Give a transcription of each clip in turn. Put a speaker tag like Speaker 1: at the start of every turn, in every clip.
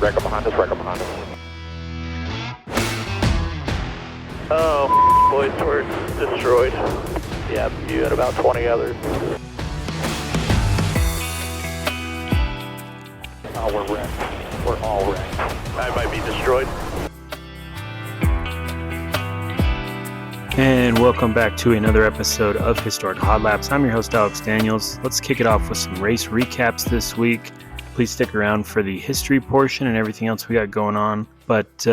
Speaker 1: Wreck 'em behind us, wreck 'em behind us.
Speaker 2: Oh, boys, we're destroyed. Yeah, you and about 20 others.
Speaker 1: Oh, we're wrecked. We're all wrecked.
Speaker 2: I might be destroyed.
Speaker 3: And welcome back to another episode of Historic Hot Laps. I'm your host, Alex Daniels. Let's kick it off with some race recaps this week. Please stick around for the history portion and everything else we got going on. But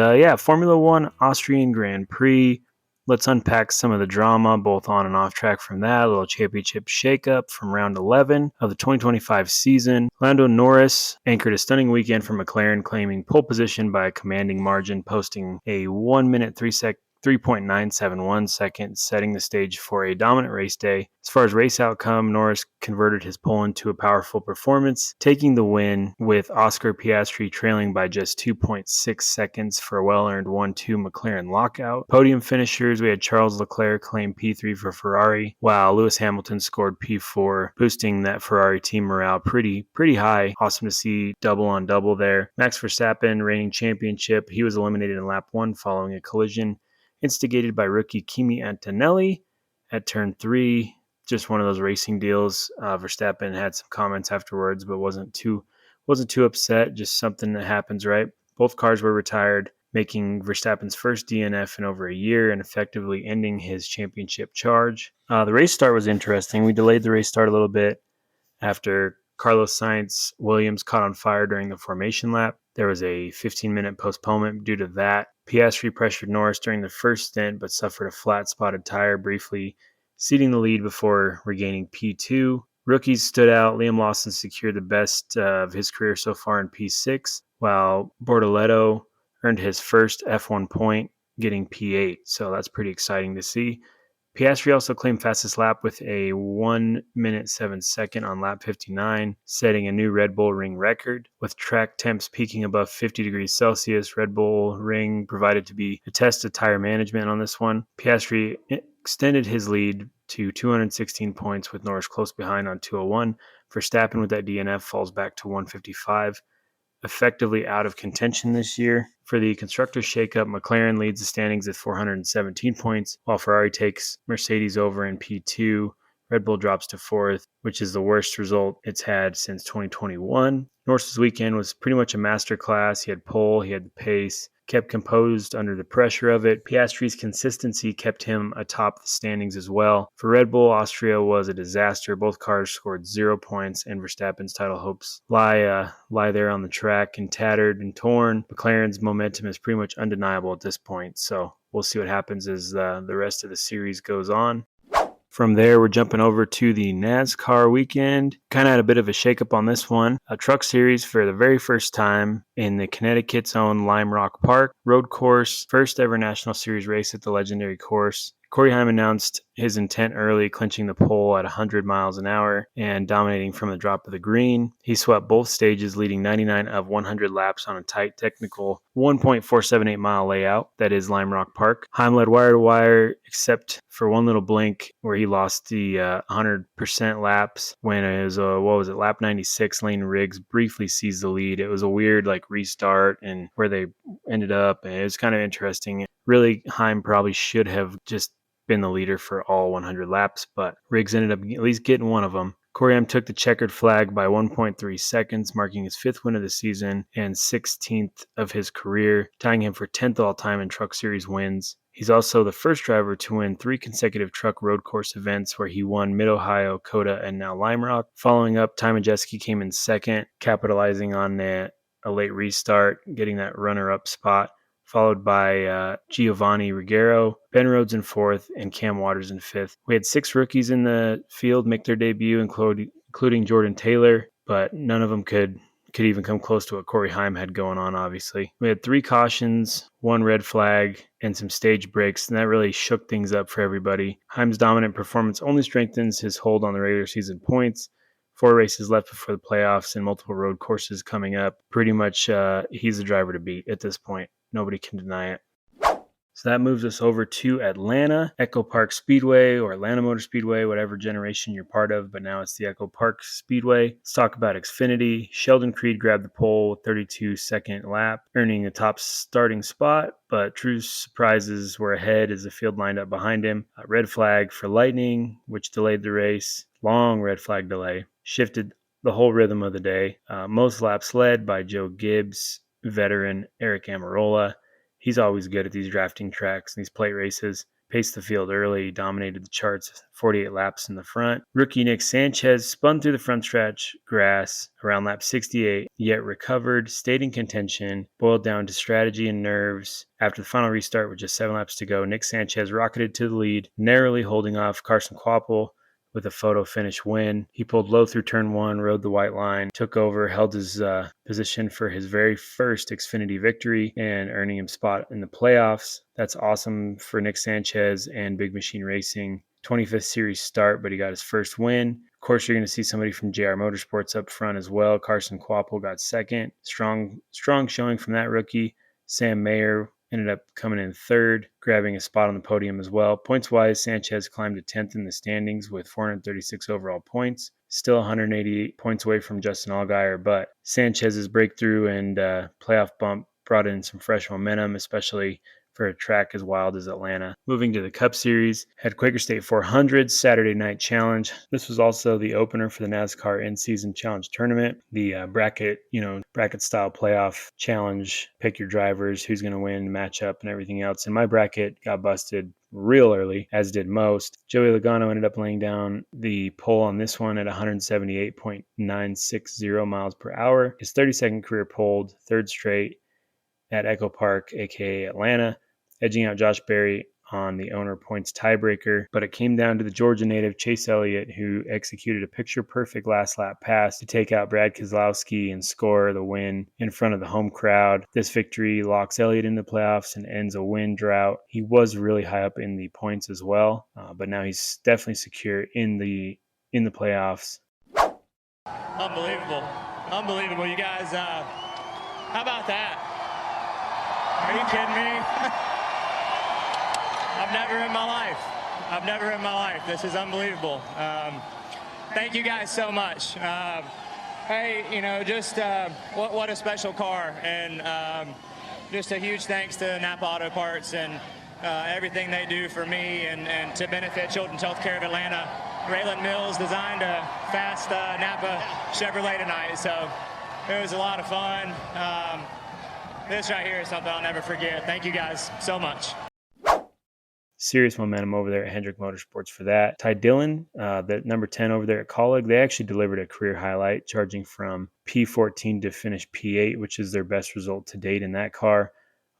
Speaker 3: Formula One Austrian Grand Prix. Let's unpack some of the drama, both on and off track from that. A little championship shakeup from round 11 of the 2025 season. Lando Norris anchored a stunning weekend for McLaren, claiming pole position by a commanding margin, posting a 1 minute 3.971 seconds, setting the stage for a dominant race day. As far as race outcome, Norris converted his pole into a powerful performance, taking the win with Oscar Piastri trailing by just 2.6 seconds for a well-earned 1-2 McLaren lockout. Podium finishers, we had Charles Leclerc claim P3 for Ferrari, while Lewis Hamilton scored P4, boosting that Ferrari team morale pretty high. Awesome to see double on double there. Max Verstappen, reigning championship, he was eliminated in lap 1 following a collision instigated by rookie Kimi Antonelli at turn 3. Just one of those racing deals. Verstappen had some comments afterwards, but wasn't too upset. Just something that happens, right? Both cars were retired, making Verstappen's first DNF in over a year and effectively ending his championship charge. The race start was interesting. We delayed the race start a little bit after Carlos Sainz Williams caught on fire during the formation lap. There was a 15-minute postponement due to that. Piastri pressured Norris during the first stint, but suffered a flat spotted tire, briefly ceding the lead before regaining P2. Rookies stood out. Liam Lawson secured the best of his career so far in P6, while Bortoleto earned his first F1 point, getting P8. So that's pretty exciting to see. Piastri also claimed fastest lap with a 1 minute 7 second on lap 59, setting a new Red Bull Ring record. With track temps peaking above 50 degrees Celsius, Red Bull Ring provided to be a test of tire management on this one. Piastri extended his lead to 216 points with Norris close behind on 201. Verstappen with that DNF falls back to 155. Effectively out of contention this year. For the constructors shakeup, McLaren leads the standings at 417 points, while Ferrari takes Mercedes over in P2. Red Bull drops to 4th, which is the worst result it's had since 2021. Norris's weekend was pretty much a masterclass. He had pole, he had the pace, kept composed under the pressure of it. Piastri's consistency kept him atop the standings as well. For Red Bull, Austria was a disaster. Both cars scored 0 points, and Verstappen's title hopes lie there on the track and tattered and torn. McLaren's momentum is pretty much undeniable at this point, so we'll see what happens as the rest of the series goes on. From there, we're jumping over to the NASCAR weekend. Kind of had a bit of a shakeup on this one. A truck series for the very first time in the Connecticut's own Lime Rock Park road course. First ever National Series race at the legendary course. Corey Heim announced his intent early, clinching the pole at 100 miles an hour and dominating from the drop of the green. He swept both stages, leading 99 of 100 laps on a tight technical 1.478 mile layout that is Lime Rock Park. Heim led wire to wire, except for one little blink where he lost the 100% laps when it was, lap 96, Lane Riggs briefly seized the lead. It was a weird restart and where they ended up, and it was kind of interesting. Really, Heim probably should have just been the leader for all 100 laps, but Riggs ended up at least getting one of them. Corey Heim took the checkered flag by 1.3 seconds, marking his 5th win of the season and 16th of his career, tying him for 10th all-time in Truck Series wins. He's also the first driver to win 3 consecutive truck road course events where he won Mid-Ohio, COTA, and now Lime Rock. Following up, Ty Majeski came in 2nd, capitalizing on a late restart, getting that runner-up spot, followed by Giovanni Ruggiero, Ben Rhodes in 4th, and Cam Waters in 5th. We had 6 rookies in the field make their debut, including Jordan Taylor, but none of them could even come close to what Corey Heim had going on, obviously. We had 3 cautions, 1 red flag, and some stage breaks, and that really shook things up for everybody. Heim's dominant performance only strengthens his hold on the regular season points. 4 races left before the playoffs and multiple road courses coming up. Pretty much he's the driver to beat at this point. Nobody can deny it. So that moves us over to Atlanta, Echo Park Speedway or Atlanta Motor Speedway, whatever generation you're part of, but now it's the Echo Park Speedway. Let's talk about Xfinity. Sheldon Creed grabbed the pole with 32-second lap, earning a top starting spot, but true surprises were ahead as the field lined up behind him. A red flag for lightning, which delayed the race. Long red flag delay. Shifted the whole rhythm of the day. Most laps led by Joe Gibbs, veteran Eric Amarola. He's always good at these drafting tracks and these plate races. Paced the field early, dominated the charts, 48 laps in the front. Rookie Nick Sanchez spun through the front stretch grass around lap 68, yet recovered, stayed in contention, boiled down to strategy and nerves. After the final restart with just 7 laps to go, Nick Sanchez rocketed to the lead, narrowly holding off Carson Kvapil with a photo finish win. He pulled low through turn 1, rode the white line, took over, held his position for his very first Xfinity victory and earning him spot in the playoffs. That's awesome for Nick Sanchez and Big Machine Racing. 25th Series start, but he got his first win. Of course, you're going to see somebody from JR Motorsports up front as well. Carson Kvapil got second. Strong showing from that rookie. Sam Mayer ended up coming in third, grabbing a spot on the podium as well. Points-wise, Sanchez climbed to 10th in the standings with 436 overall points. Still 188 points away from Justin Allgaier, but Sanchez's breakthrough and playoff bump brought in some fresh momentum, especially for a track as wild as Atlanta. Moving to the Cup Series, had Quaker State 400 Saturday Night Challenge. This was also the opener for the NASCAR In-Season Challenge Tournament, the bracket style playoff challenge. Pick your drivers, who's going to win, matchup, and everything else. And my bracket got busted real early, as did most. Joey Logano ended up laying down the pole on this one at 178.960 miles per hour. His 32nd career poled, third straight at Echo Park, aka Atlanta, edging out Josh Berry on the owner points tiebreaker. But it came down to the Georgia native Chase Elliott, who executed a picture-perfect last lap pass to take out Brad Keselowski and score the win in front of the home crowd. This victory locks Elliott in the playoffs and ends a win drought. He was really high up in the points as well, but now he's definitely secure in the playoffs.
Speaker 4: Unbelievable, you guys. How about that? Are you kidding me? I've never in my life. This is unbelievable. Thank you guys so much. Hey, what a special car. And just a huge thanks to Napa Auto Parts and everything they do for me and to benefit Children's Healthcare of Atlanta. Raylan Mills designed a fast Napa Chevrolet tonight, so it was a lot of fun. This right here is something I'll never forget. Thank you guys so much.
Speaker 3: Serious momentum over there at Hendrick Motorsports for that. Ty Dillon, the number 10 over there at Colleague, they actually delivered a career highlight, charging from P14 to finish P8, which is their best result to date in that car.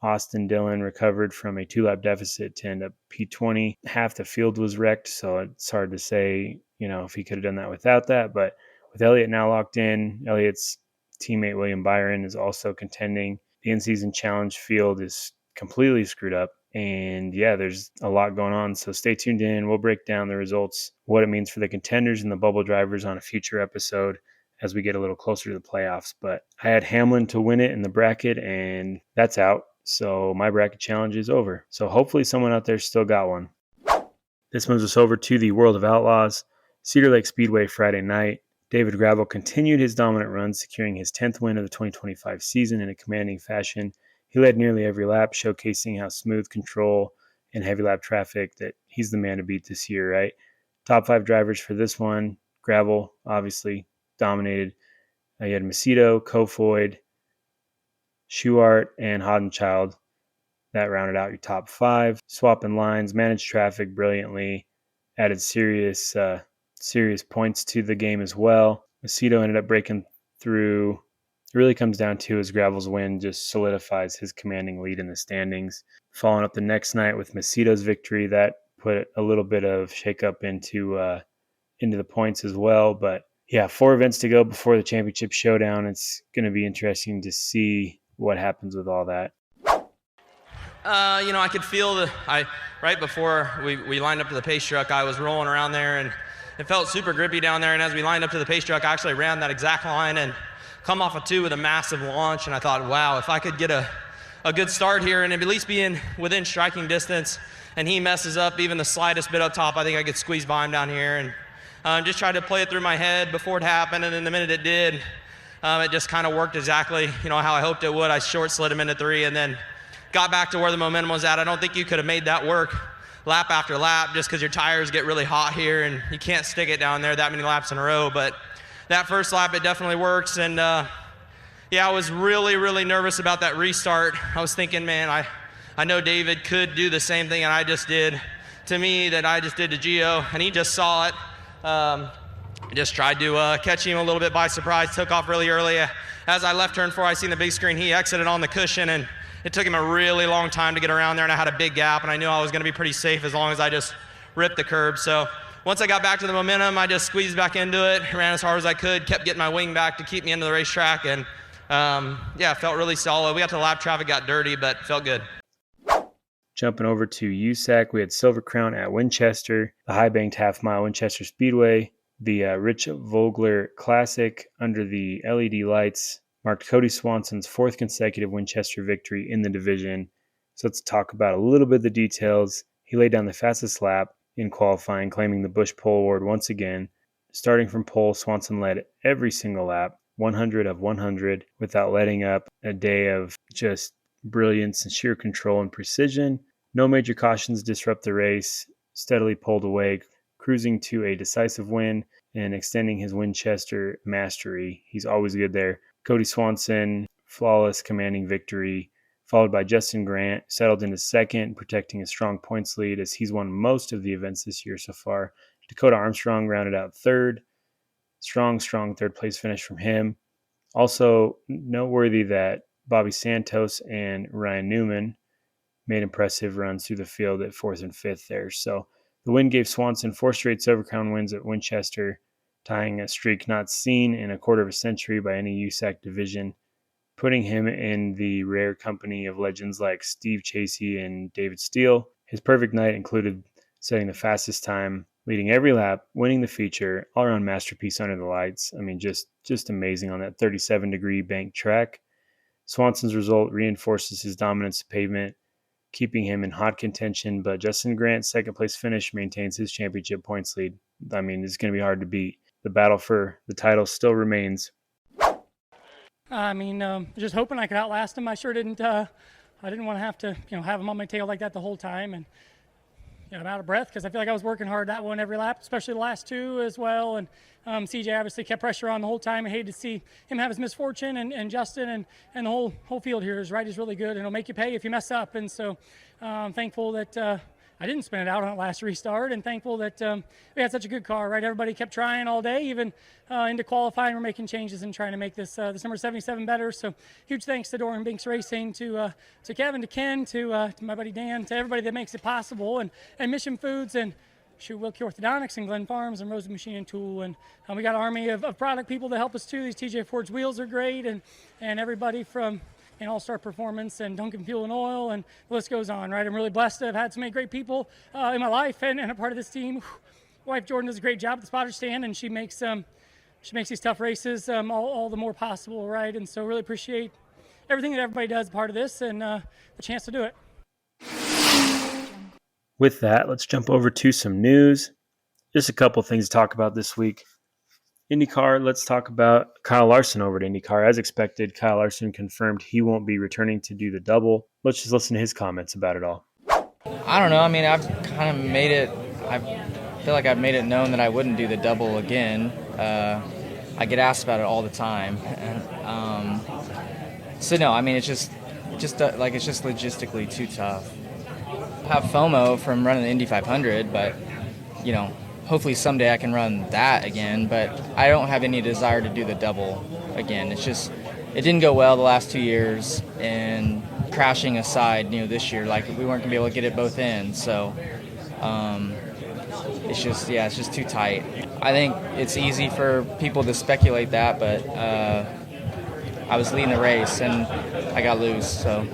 Speaker 3: Austin Dillon recovered from a 2-lap deficit to end up P20. Half the field was wrecked, so it's hard to say, if he could have done that without that. But with Elliott now locked in, Elliott's teammate William Byron is also contending. The in-season challenge field is completely screwed up. And yeah, there's a lot going on. So stay tuned in. We'll break down the results, what it means for the contenders and the bubble drivers on a future episode as we get a little closer to the playoffs. But I had Hamlin to win it in the bracket, and that's out. So my bracket challenge is over. So hopefully someone out there still got one. This moves us over to the World of Outlaws, Cedar Lake Speedway Friday night. David Gravel continued his dominant run, securing his 10th win of the 2025 season in a commanding fashion. He led nearly every lap, showcasing how smooth control and heavy lap traffic that he's the man to beat this year, right? Top 5 drivers for this one. Gravel, obviously, dominated. You had Macedo, Kofoid, Schuart, and Hoddenchild. That rounded out your top 5. Swapping lines, managed traffic brilliantly, added serious points to the game as well. Macedo ended up breaking through. It really comes down to his Gravel's win just solidifies his commanding lead in the standings. Following up the next night with Macedo's victory, that put a little bit of shakeup into the points as well. But yeah, 4 events to go before the championship showdown. It's going to be interesting to see what happens with all that.
Speaker 5: I could feel right before we lined up to the pace truck, I was rolling around there and it felt super grippy down there. And as we lined up to the pace truck, I actually ran that exact line and come off a 2 with a massive launch. And I thought, wow, if I could get a a good start here and at least be within striking distance. And he messes up even the slightest bit up top. I think I could squeeze by him down here, and just tried to play it through my head before it happened. And then the minute it did, it just kind of worked exactly, how I hoped it would. I short slid him into 3 and then got back to where the momentum was at. I don't think you could have made that work lap after lap just because your tires get really hot here and you can't stick it down there that many laps in a row. But that first lap, it definitely works. And yeah, I was really, really nervous about that restart. I was thinking, man, I know David could do the same thing and I just did to me that I just did to Gio, and he just saw it. I just tried to catch him a little bit by surprise, took off really early. As I left turn 4, I seen the big screen. He exited on the cushion, and it took him a really long time to get around there, and I had a big gap, and I knew I was going to be pretty safe as long as I just ripped the curb. So once I got back to the momentum, I just squeezed back into it, ran as hard as I could, kept getting my wing back to keep me into the racetrack, and yeah, felt really solid. We got to the lap, traffic got dirty, but felt good.
Speaker 3: Jumping over to USAC, we had Silver Crown at Winchester, the high-banked half-mile Winchester Speedway. The Rich Vogler Classic under the LED lights marked Cody Swanson's 4th consecutive Winchester victory in the division. So let's talk about a little bit of the details. He laid down the fastest lap in qualifying, claiming the Busch Pole Award once again. Starting from pole, Swanson led every single lap, 100 of 100, without letting up. A day of just brilliance and sheer control and precision. No major cautions disrupt the race. Steadily pulled away, cruising to a decisive win and extending his Winchester mastery. He's always good there. Cody Swanson, flawless, commanding victory, followed by Justin Grant, settled into 2nd, protecting a strong points lead as he's won most of the events this year so far. Dakota Armstrong rounded out 3rd. Strong 3rd place finish from him. Also noteworthy that Bobby Santos and Ryan Newman made impressive runs through the field at 4th and 5th there. So the win gave Swanson 4 straight Silver Crown wins at Winchester, tying a streak not seen in a quarter of a century by any USAC division, putting him in the rare company of legends like Steve Chasey and David Steele. His perfect night included setting the fastest time, leading every lap, winning the feature, all-around masterpiece under the lights. I mean, just amazing on that 37-degree bank track. Swanson's result reinforces his dominance of pavement, keeping him in hot contention, but Justin Grant's 2nd place finish maintains his championship points lead. I mean, it's going to be hard to beat. The battle for the title still remains.
Speaker 6: I mean, just hoping I could outlast him. I sure didn't. I didn't want to have to, have him on my tail like that the whole time. And I'm out of breath because I feel like I was working hard that one every lap, especially the last 2 as well. And CJ obviously kept pressure on the whole time. I hated to see him have his misfortune, and Justin and the whole field here is really good, and it'll make you pay if you mess up. And so I'm thankful that I didn't spin it out on that last restart, and thankful that we had such a good car, right? Everybody kept trying all day, even into qualifying. We're making changes and trying to make this number 77 better. So huge thanks to Doran Binks Racing, to Kevin, to Ken, to my buddy Dan, to everybody that makes it possible, and Mission Foods, and Wilkie Orthodontics, and Glen Farms, and Rosen Machine and Tool, and we got an army of product people to help us too. These TJ Ford's wheels are great, and everybody from All-Star Performance and Duncan Fuel and Oil, and the list goes on, right? I'm really blessed to have had so many great people in my life and a part of this team. Wife Jordan does a great job at the spotter stand, and she makes these tough races all the more possible, right? And so really appreciate everything that everybody does part of this, and the chance to do it.
Speaker 3: With that, let's jump over to some news. Just a couple things to talk about this week. IndyCar, let's talk about Kyle Larson over at IndyCar. As expected, Kyle Larson confirmed he won't be returning to do the double. Let's just listen to his comments about it all.
Speaker 7: I don't know. I mean, I've kind of made it, I feel like I've made it known that I wouldn't do the double again. I get asked about it all the time. So no, I mean, it's just logistically too tough. I have FOMO from running the Indy 500, but, hopefully someday I can run that again, but I don't have any desire to do the double again. It didn't go well the last 2 years, and crashing aside, this year, like we weren't gonna be able to get it both ends. So it's just too tight. I think it's easy for people to speculate that, but I was leading the race and I got loose, so.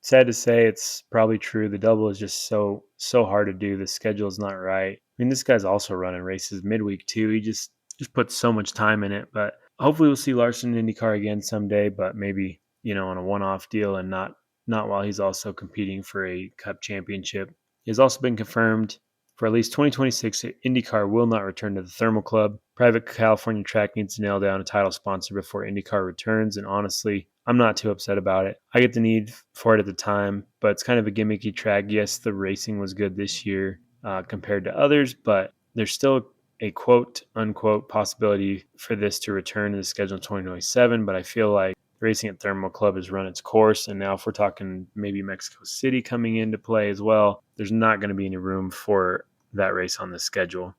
Speaker 3: Sad to say, it's probably true. The double is just so hard to do. The schedule is not right. I mean, this guy's also running races midweek too. He just puts so much time in it. But hopefully we'll see Larson in IndyCar again someday, but maybe on a one-off deal and not while he's also competing for a Cup championship. It has also been confirmed for at least 2026, IndyCar will not return to the Thermal Club. Private California track needs to nail down a title sponsor before IndyCar returns, and honestly, I'm not too upset about it. I get the need for it at the time, but it's kind of a gimmicky track. Yes, the racing was good this year compared to others, but there's still a quote-unquote possibility for this to return to the schedule in 2027, but I feel like racing at Thermal Club has run its course, and now if we're talking maybe Mexico City coming into play as well, there's not going to be any room for that race on the schedule.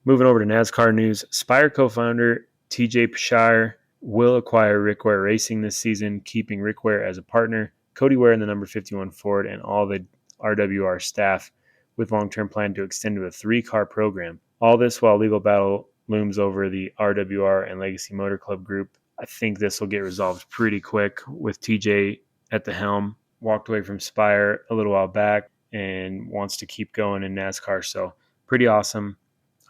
Speaker 3: Moving over to NASCAR news, Spire co-founder TJ Pashire will acquire Rick Ware Racing this season, keeping Rick Ware as a partner, Cody Ware in the number 51 Ford, and all the RWR staff, with long-term plan to extend to a 3-car program. All this while legal battle looms over the RWR and Legacy Motor Club group. I think this will get resolved pretty quick with TJ at the helm. Walked away from Spire a little while back and wants to keep going in NASCAR. So pretty awesome.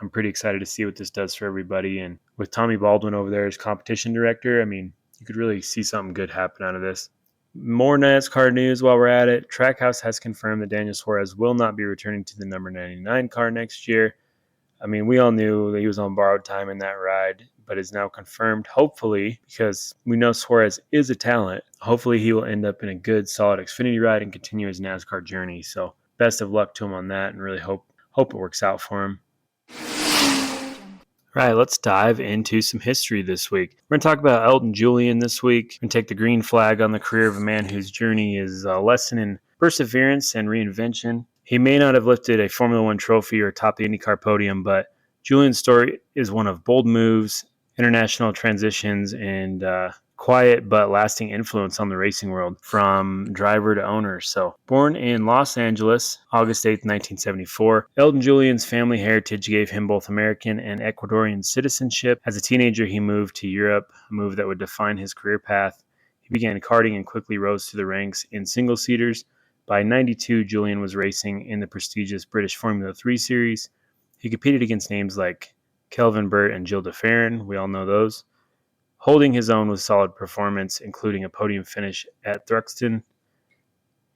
Speaker 3: I'm pretty excited to see what this does for everybody. And with Tommy Baldwin over there as competition director, I mean, you could really see something good happen out of this. More NASCAR news while we're at it. Trackhouse has confirmed that Daniel Suarez will not be returning to the number 99 car next year. I mean, we all knew that he was on borrowed time in that ride, but is now confirmed, hopefully, because we know Suarez is a talent. Hopefully he will end up in a good, solid Xfinity ride and continue his NASCAR journey. So best of luck to him on that, and really hope it works out for him. All right, let's dive into some history this week. We're going to talk about Elton Julian this week and take the green flag on the career of a man whose journey is a lesson in perseverance and reinvention. He may not have lifted a Formula One trophy or topped the IndyCar podium, but Julian's story is one of bold moves, international transitions, and quiet but lasting influence on the racing world from driver to owner. So, born in Los Angeles, August 8th, 1974, Elton Julian's family heritage gave him both American and Ecuadorian citizenship. As a teenager, he moved to Europe, a move that would define his career path. He began karting and quickly rose through the ranks in single-seaters. By 92, Julian was racing in the prestigious British Formula 3 series. He competed against names like Kelvin Burt and Gilles de Ferran. We all know those. Holding his own with solid performance, including a podium finish at Thruxton.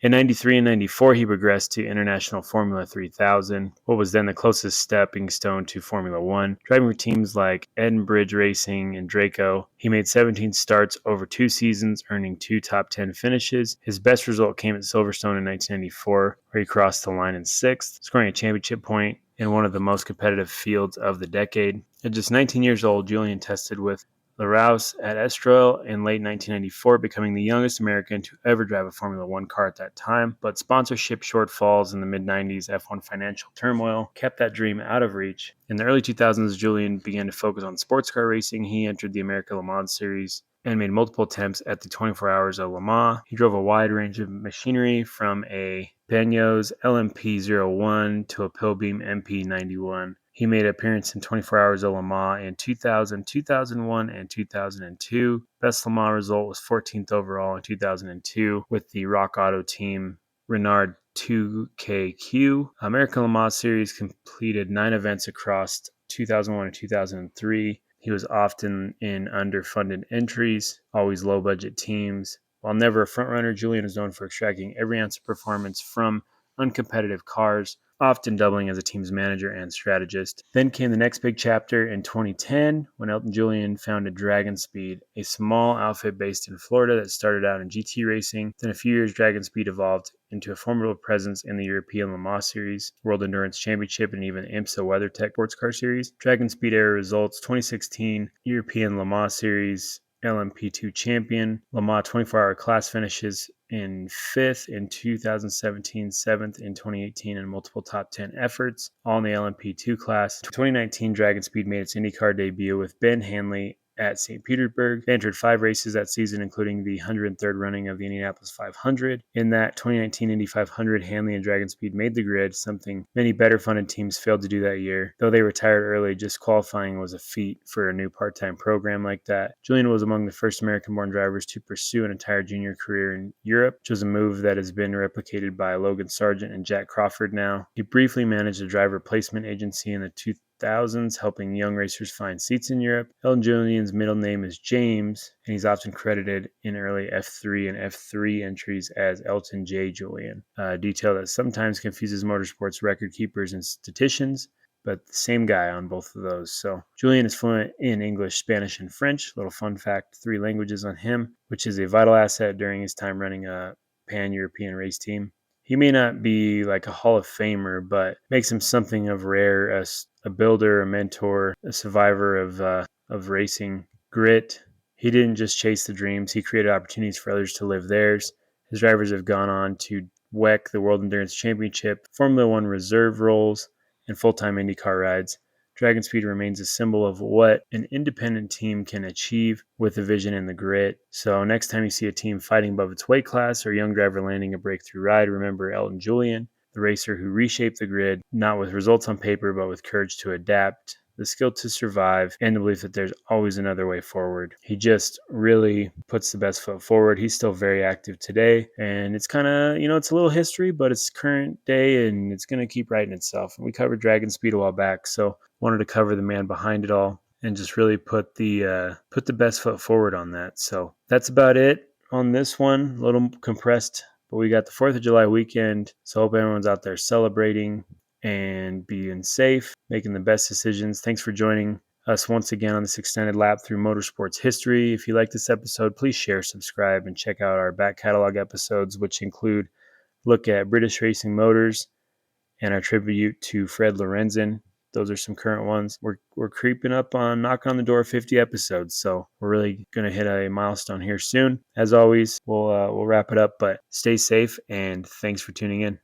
Speaker 3: In 93 and 94, he progressed to International Formula 3000, what was then the closest stepping stone to Formula One. Driving for teams like Edenbridge Racing and Draco, he made 17 starts over 2 seasons, earning 2 top 10 finishes. His best result came at Silverstone in 1994, where he crossed the line in 6th, scoring a championship point in one of the most competitive fields of the decade. At just 19 years old, Julian tested with Larousse at Estoril in late 1994, becoming the youngest American to ever drive a Formula One car at that time. But sponsorship shortfalls in the mid-90s, F1 financial turmoil kept that dream out of reach. In the early 2000s, Julian began to focus on sports car racing. He entered the America Le Mans Series and made multiple attempts at the 24 Hours of Le Mans. He drove a wide range of machinery from a Benio's LMP01 to a Pilbeam MP91. He made an appearance in 24 Hours of Le Mans in 2000, 2001, and 2002. Best Le Mans result was 14th overall in 2002 with the Rock Auto team Renard 2KQ. American Le Mans Series completed 9 events across 2001 and 2003. He was often in underfunded entries, always low-budget teams. While never a frontrunner, Julian is known for extracting every ounce of performance from uncompetitive cars, often doubling as a team's manager and strategist. Then came the next big chapter in 2010 when Elton Julian founded Dragon Speed, a small outfit based in Florida that started out in GT racing. Then a few years, Dragon Speed evolved into a formidable presence in the European Le Mans Series, World Endurance Championship, and even IMSA WeatherTech Sports Car Series. Dragon Speed era results: 2016 European Le Mans Series LMP2 champion, Le Mans 24-hour class finishes in 5th in 2017, 7th in 2018, and multiple top 10 efforts, all in the LMP2 class. 2019, Dragon Speed made its IndyCar debut with Ben Hanley at St. Petersburg. They entered 5 races that season, including the 103rd running of the Indianapolis 500. In that 2019 Indy 500, Hanley and Dragon Speed made the grid, something many better-funded teams failed to do that year. Though they retired early, just qualifying was a feat for a new part-time program like that. Julian was among the first American-born drivers to pursue an entire junior career in Europe, which was a move that has been replicated by Logan Sargent and Jack Crawford now. He briefly managed a driver placement agency in the 2000s, helping young racers find seats in Europe. Elton Julian's middle name is James, and he's often credited in early F3 and F3 entries as Elton J. Julian, a detail that sometimes confuses motorsports record keepers and statisticians, but the same guy on both of those. So Julian is fluent in English, Spanish, and French. Little fun fact, 3 languages on him, which is a vital asset during his time running a pan-European race team. He may not be like a Hall of Famer, but makes him something of rare as a builder, a mentor, a survivor of racing grit. He didn't just chase the dreams. He created opportunities for others to live theirs. His drivers have gone on to WEC, the World Endurance Championship, Formula One reserve roles, and full-time IndyCar rides. Dragon Speed remains a symbol of what an independent team can achieve with the vision and the grit. So next time you see a team fighting above its weight class or a young driver landing a breakthrough ride, remember Elton Julian, the racer who reshaped the grid, not with results on paper, but with courage to adapt, the skill to survive, and the belief that there's always another way forward. He just really puts the best foot forward. He's still very active today, and it's kind of, it's a little history, but it's current day, and it's going to keep writing itself. And we covered Dragon Speed a while back, so wanted to cover the man behind it all and just really put the best foot forward on that. So that's about it on this one. A little compressed, but we got the 4th of July weekend, so hope everyone's out there celebrating and being safe, making the best decisions. Thanks for joining us once again on this extended lap through motorsports history. If you like this episode, please share, subscribe, and check out our back catalog episodes, which include look at British racing motors and our tribute to Fred Lorenzen. Those are some current ones. We're creeping up on knocking on the door of 50 episodes, so we're really going to hit a milestone here soon. As always, we'll wrap it up, but stay safe, and thanks for tuning in.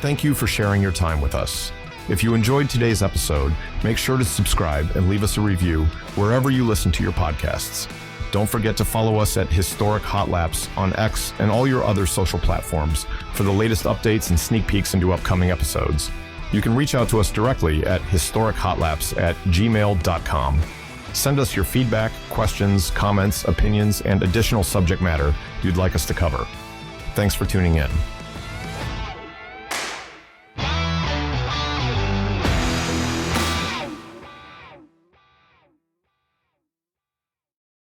Speaker 8: Thank you for sharing your time with us. If you enjoyed today's episode, make sure to subscribe and leave us a review wherever you listen to your podcasts. Don't forget to follow us at Historic Hot Laps on X and all your other social platforms for the latest updates and sneak peeks into upcoming episodes. You can reach out to us directly at historichotlaps@gmail.com. Send us your feedback, questions, comments, opinions, and additional subject matter you'd like us to cover. Thanks for tuning in.